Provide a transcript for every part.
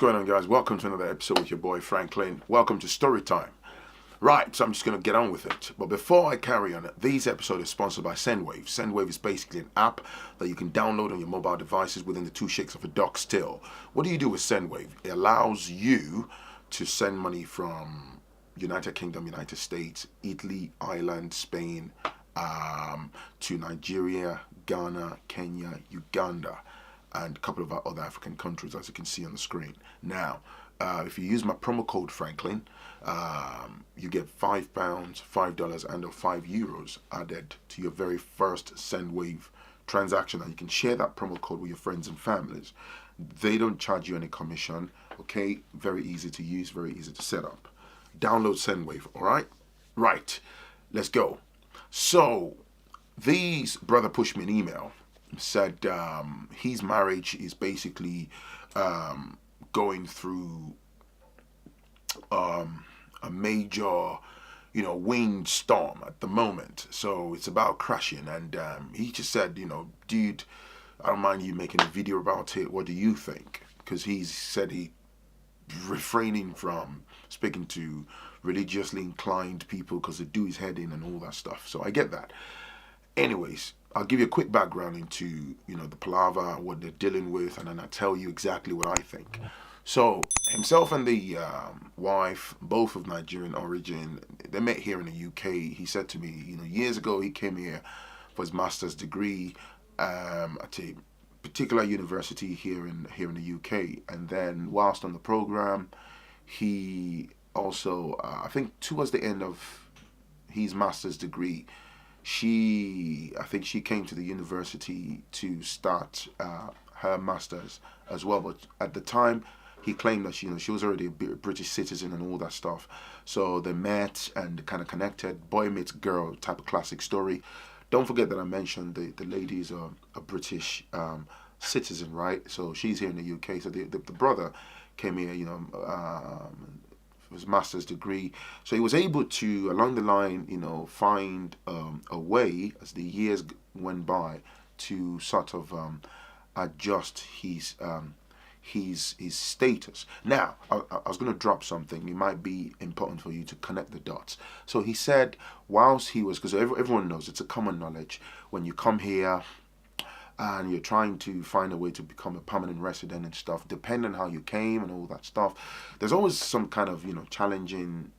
going on, guys? Welcome to another episode with your boy Phrankleen. Welcome to Story Time. Right, so I'm just going to get on with it. But before I carry on, these episodes are sponsored by Sendwave. Sendwave is basically an app that you can download on your mobile devices within the 2 shakes of a duck still. What do you do with Sendwave? It allows you to send money from United Kingdom, United States, Italy, Ireland, Spain, to Nigeria, Ghana, Kenya, Uganda, and a couple of other African countries, as you can see on the screen. Now, if you use my promo code Phrankleen, you get £5, $5, and or €5 added to your very first Sendwave transaction, and you can share that promo code with your friends and families. They don't charge you any commission. Okay, very easy to use, very easy to set up. Download Sendwave. All right, right. Let's go. So, these brother pushed me an email. Said his marriage is basically going through a major, wind storm at the moment. So it's about crashing. And he just said, dude, I don't mind you making a video about it. What do you think? Because he said he refraining from speaking to religiously inclined people because they do his head in and all that stuff. So I get that. Anyways, I'll give you a quick background into, the palaver, what they're dealing with, and then I'll tell you exactly what I think. So, himself and the wife, both of Nigerian origin, they met here in the UK. He said to me, years ago he came here for his master's degree at a particular university here in the UK. And then whilst on the program, he also, I think towards the end of his master's degree, I think she came to the university to start her master's as well. But at the time, he claimed that she was already a British citizen and all that stuff. So they met and kind of connected, boy meets girl type of classic story. Don't forget that I mentioned the lady is a British citizen, right? So she's here in the UK. So the brother came here, his master's degree. So he was able to, along the line, find a way as the years went by to sort of adjust his status. Now, I was going to drop something. It might be important for you to connect the dots. So he said, whilst he was, because everyone knows, it's a common knowledge, when you come here and you're trying to find a way to become a permanent resident and stuff, depending on how you came and all that stuff, there's always some kind of, challenging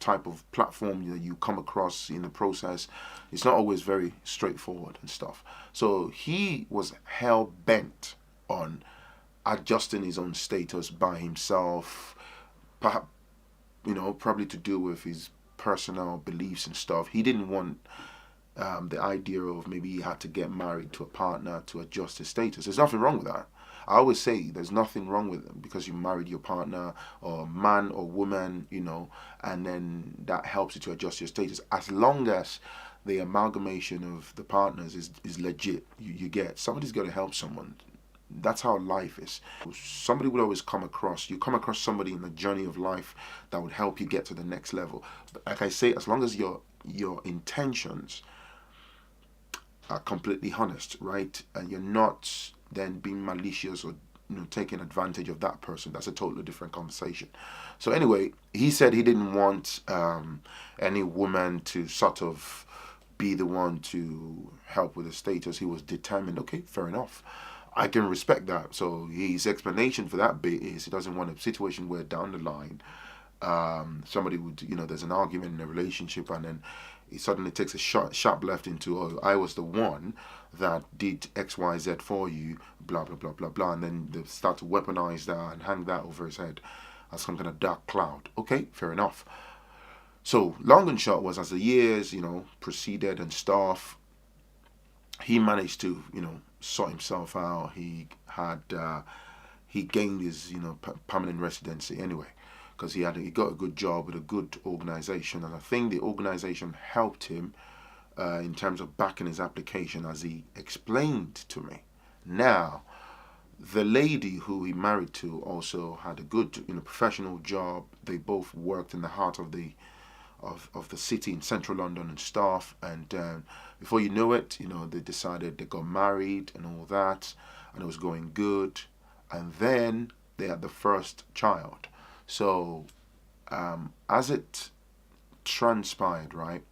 type of platform that you come across in the process. It's not always very straightforward and stuff. So he was hell-bent on adjusting his own status by himself, perhaps, probably to do with his personal beliefs and stuff. He didn't want the idea of maybe he had to get married to a partner to adjust his status. There's nothing wrong with that. I always say there's nothing wrong with it because you married your partner or man or woman, and then that helps you to adjust your status. As long as the amalgamation of the partners is legit, you get somebody's got to help someone. That's how life is. Somebody will always come across somebody in the journey of life that would help you get to the next level. But like I say, as long as your intentions are completely honest, right? And you're not then being malicious or taking advantage of that person. That's a totally different conversation. So anyway, he said he didn't want any woman to sort of be the one to help with the status. He was determined. Okay, fair enough. I can respect that. So his explanation for that bit is he doesn't want a situation where down the line somebody would, there's an argument in a relationship and then it suddenly takes a sharp left into, oh, I was the one that did X, Y, Z for you, blah, blah, blah, blah, blah. And then they start to weaponize that and hang that over his head as some kind of dark cloud. Okay, fair enough. So long and short was as the years, proceeded and stuff, he managed to, sort himself out. He gained his, permanent residency anyway. Because he got a good job with a good organization, and I think the organization helped him in terms of backing his application, as he explained to me. Now, the lady who he married to also had a good, professional job. They both worked in the heart of the city in central London and stuff. And before you know it, they decided they got married and all that, and it was going good. And then they had the first child. So as it transpired, right,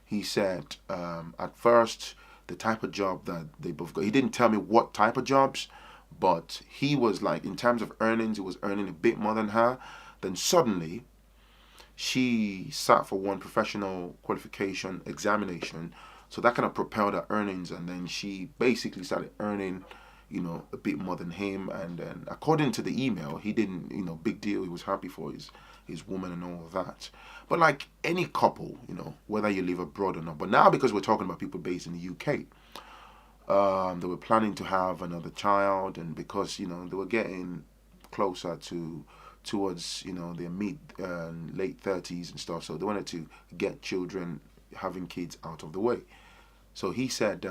he said at first the type of job that they both got, he didn't tell me what type of jobs, but he was like, in terms of earnings, he was earning a bit more than her. Then suddenly she sat for one professional qualification examination, so that kind of propelled her earnings, and then she basically started earning, a bit more than him. And then according to the email, he didn't, big deal, he was happy for his woman and all of that. But like any couple, whether you live abroad or not, but now because we're talking about people based in the UK, they were planning to have another child, and because they were getting closer towards their mid late 30s and stuff, so they wanted to get children, having kids out of the way. So he said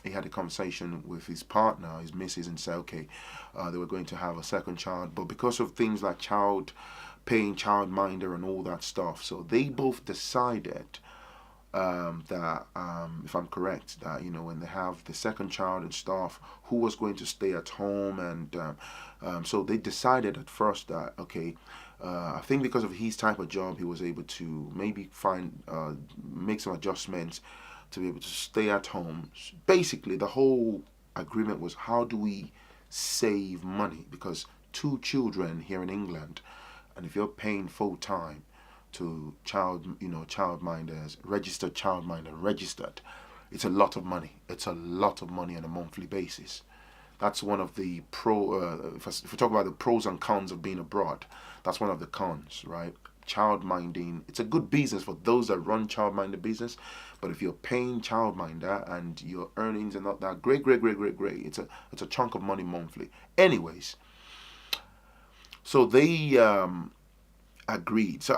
he had a conversation with his partner, his missus, and said, okay, they were going to have a second child, but because of things like paying childminder and all that stuff, so they both decided that if I'm correct, that when they have the second child and stuff, who was going to stay at home, and so they decided at first that okay, I think because of his type of job, he was able to maybe make some adjustments to be able to stay at home. Basically, the whole agreement was, how do we save money? Because 2 children here in England, and if you're paying full time to childminders, registered childminder, registered, it's a lot of money. It's a lot of money on a monthly basis. That's one of the if we talk about the pros and cons of being abroad, that's one of the cons, right? Childminding, it's a good business for those that run childminder business, but if you're paying childminder and your earnings are not that great, it's a chunk of money monthly. Anyways, so they agreed. So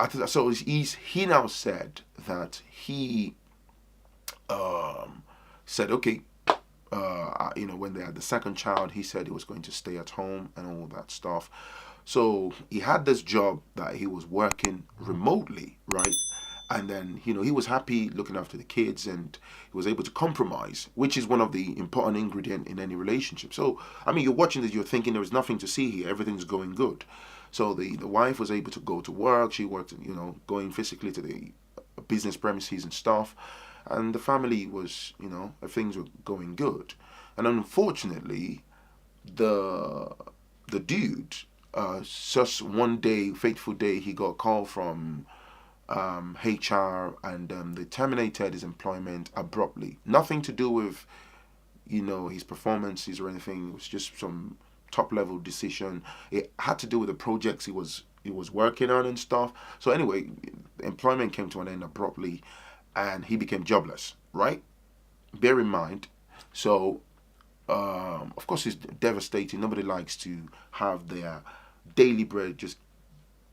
he now said that he said, okay, when they had the second child, he said he was going to stay at home and all that stuff. So he had this job that he was working remotely, right? And then, he was happy looking after the kids, and he was able to compromise, which is one of the important ingredients in any relationship. So, you're watching this, you're thinking there is nothing to see here, everything's going good. So the wife was able to go to work, she worked, going physically to the business premises and stuff, and the family was, things were going good. And unfortunately, the dude, just one day, fateful day, he got a call from HR, and they terminated his employment abruptly. Nothing to do with, his performances or anything. It was just some top level decision. It had to do with the projects he was working on and stuff. So anyway, employment came to an end abruptly, and he became jobless. Right? Bear in mind. So of course, it's devastating. Nobody likes to have their daily bread just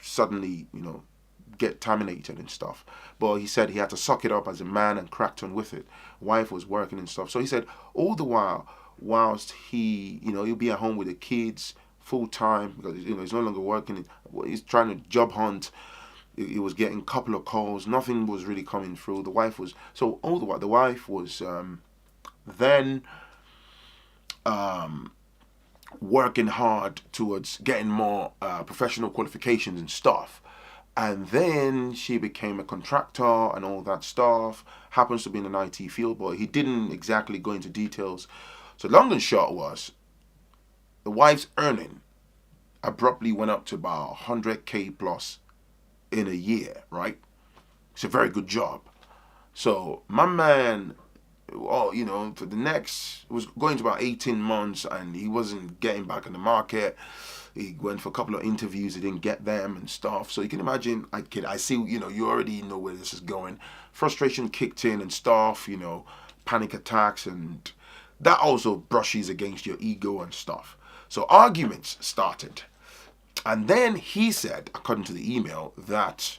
suddenly, get terminated and stuff. But he said he had to suck it up as a man and cracked on with it. Wife was working and stuff. So he said all the while, whilst he'll be at home with the kids full time, because he's no longer working. He's trying to job hunt. He was getting a couple of calls. Nothing was really coming through. The wife was all the while. The wife was then working hard towards getting more professional qualifications and stuff. And then she became a contractor and all that stuff. Happens to be in an IT field, but he didn't exactly go into details. So long and short was, the wife's earning abruptly went up to about 100K plus in a year, right? It's a very good job. So my man, for the next, it was going to about 18 months, and he wasn't getting back in the market. He went for a couple of interviews, he didn't get them and stuff. So you can imagine, I see, you already know where this is going. Frustration kicked in and stuff, panic attacks, and that also brushes against your ego and stuff. So arguments started. And then he said, according to the email, that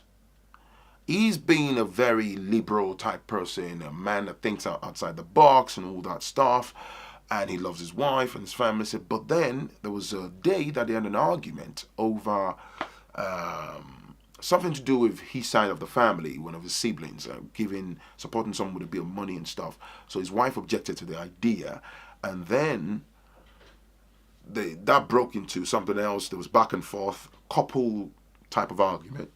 he's being a very liberal type person, a man that thinks outside the box and all that stuff. And he loves his wife and his family. But then there was a day that they had an argument over something to do with his side of the family, one of his siblings, supporting someone with a bit of money and stuff. So his wife objected to the idea, and then that broke into something else. There was back and forth, couple type of argument,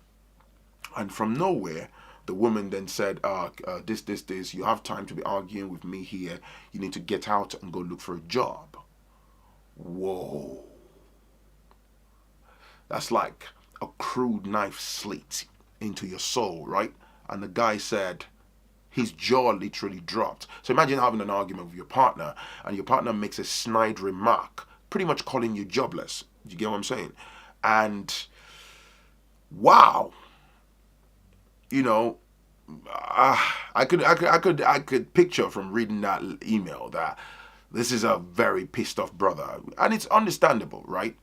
and from nowhere, the woman then said, this. You have time to be arguing with me here. You need to get out and go look for a job. Whoa. That's like a crude knife slit into your soul, right? And the guy said, his jaw literally dropped. So imagine having an argument with your partner, and your partner makes a snide remark, pretty much calling you jobless. Do you get what I'm saying? And wow, you know, I could picture from reading that email that this is a very pissed off brother, and it's understandable, right?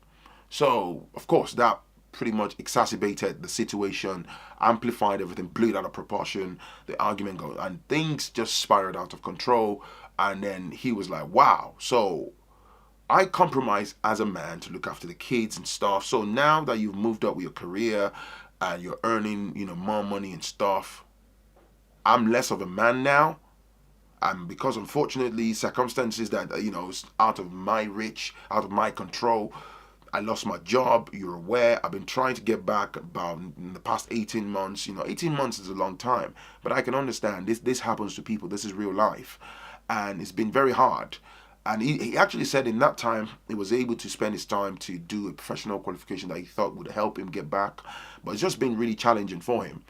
So of course that pretty much exacerbated the situation, amplified everything, blew it out of proportion. The argument goes, and things just spiraled out of control. And then he was like, "Wow." So I compromise as a man to look after the kids and stuff. So now that you've moved up with your career and you're earning, more money and stuff, I'm less of a man now. And because unfortunately circumstances that is out of my reach, out of my control, I lost my job. You're aware. I've been trying to get back about in the past 18 months. 18 months is a long time, but I can understand this happens to people. This is real life, and it's been very hard. And he actually said in that time he was able to spend his time to do a professional qualification that he thought would help him get back, but it's just been really challenging for him.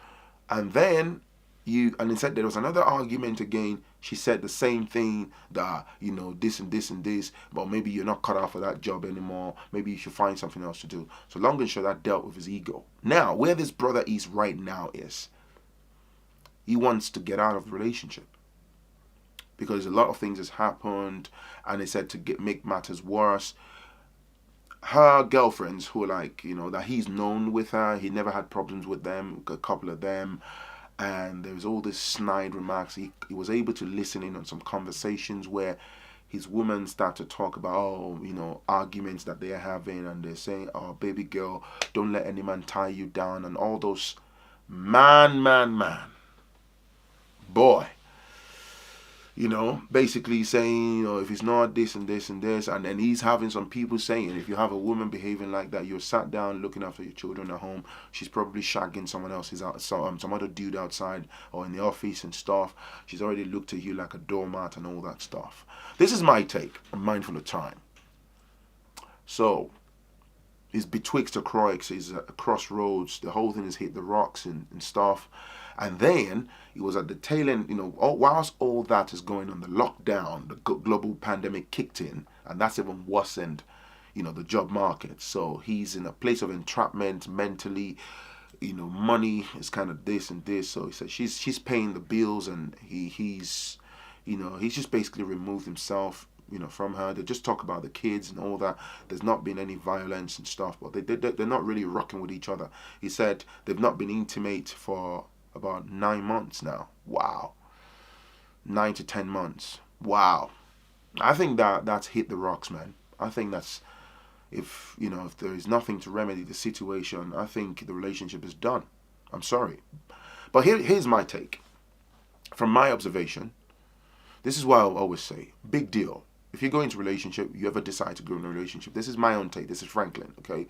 And then and he said there was another argument again. She said the same thing, that this and this and this, but maybe you're not cut out for that job anymore. Maybe you should find something else to do. So long and short, that dealt with his ego. Now, where this brother is right now is he wants to get out of the relationship because a lot of things has happened, and he said to make matters worse, her girlfriends who are like, that he's known with her, he never had problems with them, a couple of them. And there was all this snide remarks. He was able to listen in on some conversations where his woman started to talk about, arguments that they're having, and they're saying, "Oh, baby girl, don't let any man tie you down," and all those man. Boy. Basically saying, if it's not this and this and this, and then he's having some people saying, if you have a woman behaving like that, you're sat down looking after your children at home, she's probably shagging someone else's out, some other dude outside or in the office and stuff. She's already looked at you like a doormat and all that stuff. This is my take. I'm mindful of time. So he's betwixt a croix, he's at a crossroads. The whole thing has hit the rocks and stuff. And then it was at the tail end, whilst all that is going on, the lockdown, the global pandemic kicked in, and that's even worsened, the job market. So he's in a place of entrapment mentally. Money is kind of this and this. So he said she's paying the bills, and he's just basically removed himself, from her. They just talk about the kids and all that. There's not been any violence and stuff, but they're not really rocking with each other. He said they've not been intimate for about 9 months now. Wow. 9 to 10 months. Wow. I think that's hit the rocks, man. I think that's, if there is nothing to remedy the situation, I think the relationship is done. I'm sorry. But here's my take. From my observation, this is why I'll always say, big deal. If you go into a relationship, you ever decide to go in a relationship, this is my own take. This is Phrankleen, okay?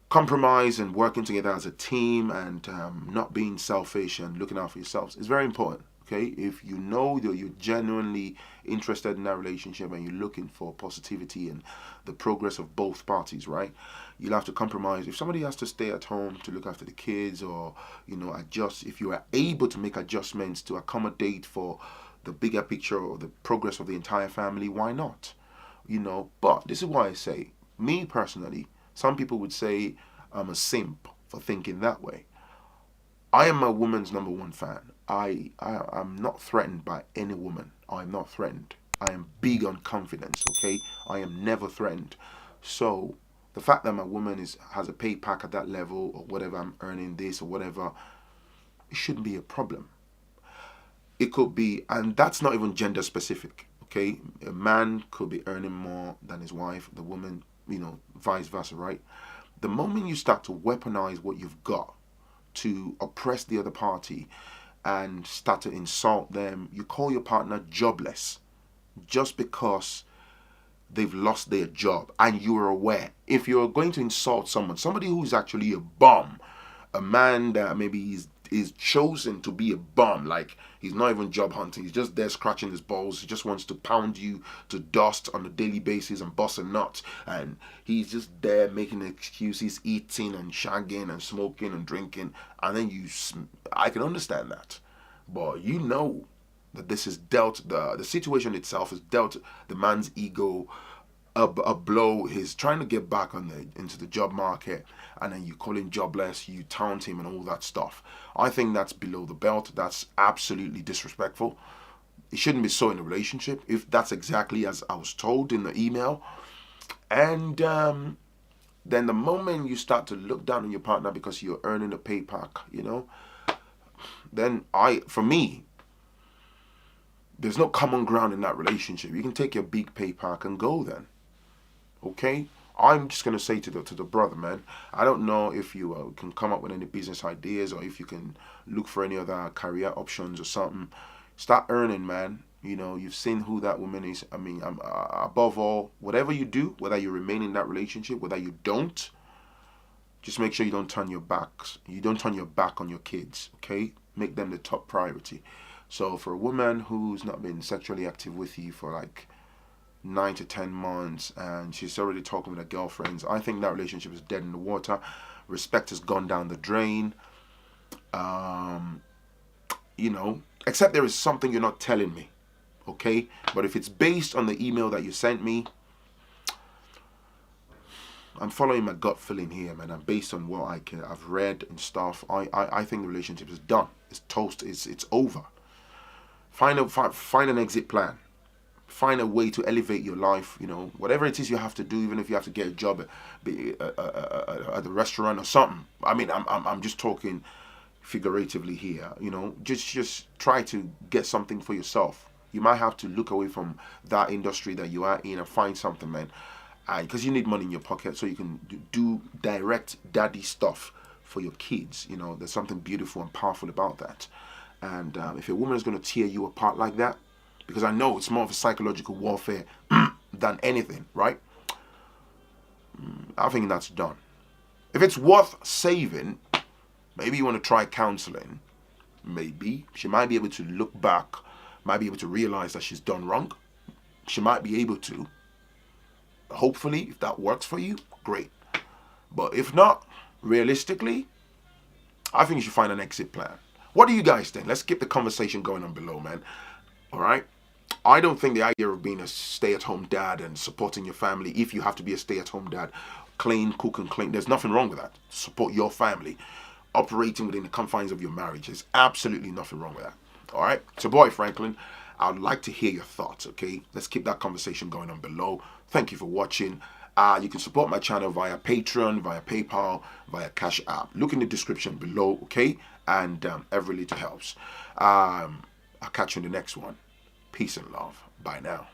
Compromise and working together as a team, and not being selfish and looking out for yourselves is very important. Okay, if you know that you're genuinely interested in that relationship and you're looking for positivity and the progress of both parties, right? You'll have to compromise. If somebody has to stay at home to look after the kids, or adjust, if you are able to make adjustments to accommodate for the bigger picture or the progress of the entire family, why not? But this is why I say, me personally, some people would say I'm a simp for thinking that way. I am my woman's number one fan. I'm not threatened by any woman. I'm not threatened. I am big on confidence, okay? I am never threatened. So the fact that my woman has a pay pack at that level, or whatever, I'm earning this or whatever, it shouldn't be a problem. It could be, and that's not even gender specific, okay? A man could be earning more than his wife, the woman, vice versa, right? The moment you start to weaponize what you've got to oppress the other party and start to insult them, you call your partner jobless just because they've lost their job and you're aware. If you're going to insult someone, somebody who's actually a bum, a man that maybe is chosen to be a bum, like he's not even job hunting, he's just there scratching his balls, he just wants to pound you to dust on a daily basis and bust a nut, and he's just there making excuses, eating and shagging and smoking and drinking, and then I can understand that, but you know that this is dealt, the situation itself is dealt the man's ego a blow. He's trying to get back into the job market, and then you call him jobless, you taunt him and all that stuff. I think that's below the belt. That's absolutely disrespectful. It shouldn't be so in a relationship, if that's exactly as I was told in the email. And then the moment you start to look down on your partner because you're earning a pay pack, then for me, there's no common ground in that relationship. You can take your big pay pack and go then. Okay? I'm just going to say to the brother, man, I don't know if you can come up with any business ideas or if you can look for any other career options or something. Start earning, man. You've seen who that woman is. I mean, above all, whatever you do, whether you remain in that relationship, whether you don't, just make sure you don't turn your backs. You don't turn your back on your kids, okay? Make them the top priority. So for a woman who's not been sexually active with you for like 9 to 10 months and she's already talking with her girlfriends, I think that relationship is dead in the water. Respect has gone down the drain. Except there is something you're not telling me, okay? But if it's based on the email that you sent me, I'm following my gut feeling here, man. And based on what I've read and stuff, I think the relationship is done. It's toast. It's over. Find an exit plan. Find a way to elevate your life. Whatever it is you have to do, even if you have to get a job at the restaurant or something. I mean, I'm just talking figuratively here. Just try to get something for yourself. You might have to look away from that industry that you are in and find something, man. Because you need money in your pocket so you can do direct daddy stuff for your kids. There's something beautiful and powerful about that. And if a woman is going to tear you apart like that, because I know it's more of a psychological warfare than anything, right? I think that's done. If it's worth saving, maybe you want to try counseling. Maybe. She might be able to look back, might be able to realize that she's done wrong. She might be able to. Hopefully, if that works for you, great. But if not, realistically, I think you should find an exit plan. What do you guys think? Let's keep the conversation going on below, man. All right? I don't think the idea of being a stay-at-home dad and supporting your family, if you have to be a stay-at-home dad, clean, cook and clean, there's nothing wrong with that. Support your family. Operating within the confines of your marriage, there's absolutely nothing wrong with that. All right? So, boy, Phrankleen, I'd like to hear your thoughts, okay? Let's keep that conversation going on below. Thank you for watching. You can support my channel via Patreon, via PayPal, via Cash App. Look in the description below, okay? And every little helps. I'll catch you in the next one. Peace and love. Bye now.